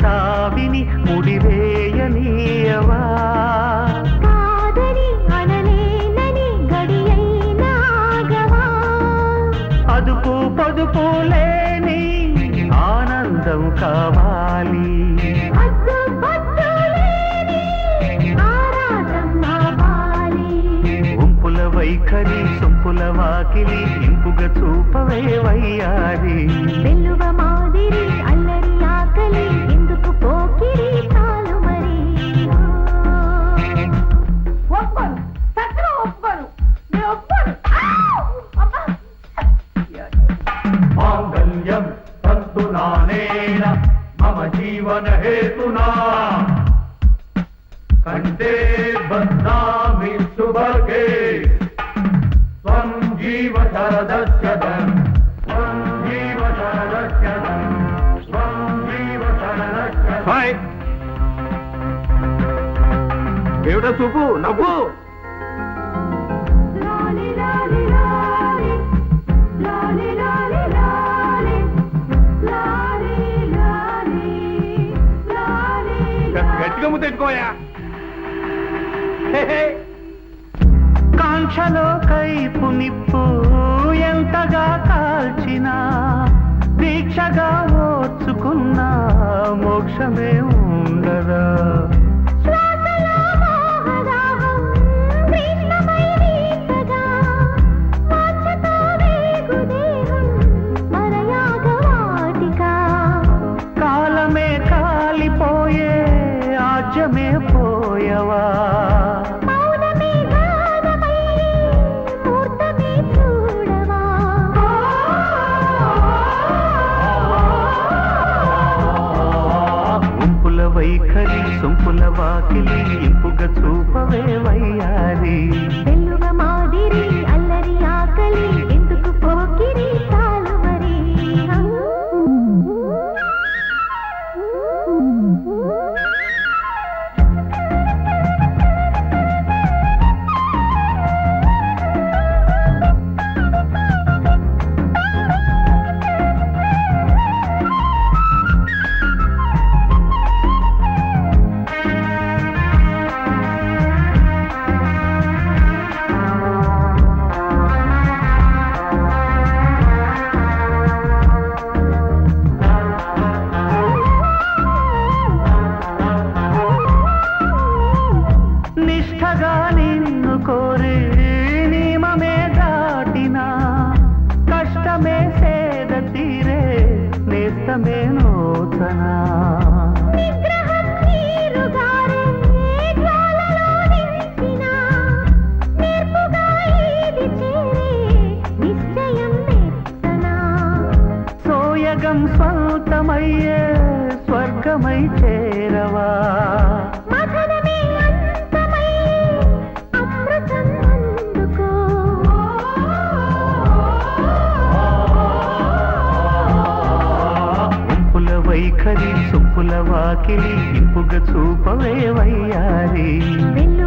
తావిని ముడివేయనీయవా కాదని అనలేనని గడియైనాగవా అదుపు పొదుపు లేని ఆనందం కావాలి అద్దు పద్దు లేని ఆరాటం కావాలి ఉంపుల వైఖరి సొంపుల వాకిలి ఇంపుగా చూపవే వయ్యారి వెల్లువ మాదిరి అల్లరి ఆకలి ఎందుకు పోకిరి చాలు మరి ఒప్పను సత్యం ఒప్పను నేను ఒప్పను మాంగళ్యం తంతు నానేన మమ జీవన హేతునా కంటే బద్నామి శుభగే త్వం జీవ శరదస్యదం త్వం జీవ శరదస్యదం త్వం జీవ శరదస్యదం ఏమిటో చూపు నవ్వు లాలి లాలి లాలి లాలి లాలి లాలి లాలి లాలి లాలి గట్టిగా ముద్దెట్టుకోయా కాంక్షలో కైపు నిప్పు ఎంతగా కాల్చినా దీక్షగా ఓర్చుకున్న మోక్షమే ఉండదా శ్వాసలో మోహదాహం కృష్ణమై వీసగా వాంఛతో వేగు దేహం మరయాగవాటికా కాలమే కాలిపోయే ఆజ్యమే పోయవా మౌనమే గానమై మూర్తమే చూడవా ఉంపుల వైఖరి సొంపుల వాకిలి ఇంపుగా చూపవే వయ్యారి వెల్లువ మాదిరి అల్లరి ఆకలి ఎందుకు పోకిరి చాలు మరి నిష్ఠగా నిన్ను కోరి నియమమే దాటినా కష్టమే సేద తీరే నేస్తమే నూతనా నిగ్రహం నీరుగారే జ్వాలలో నిలిచినా నేర్పుగా ఈది చేరే నిశ్చయం నెత్తనా సోయగం స్వంతమయ్యే స్వర్గమై చేరవా మథనమే అంతమై అమృతం అందుకో ఉంపుల వైఖరి సొంపుల వాకిలి ఇంపుగా చూపవే వయ్యారి వెల్లు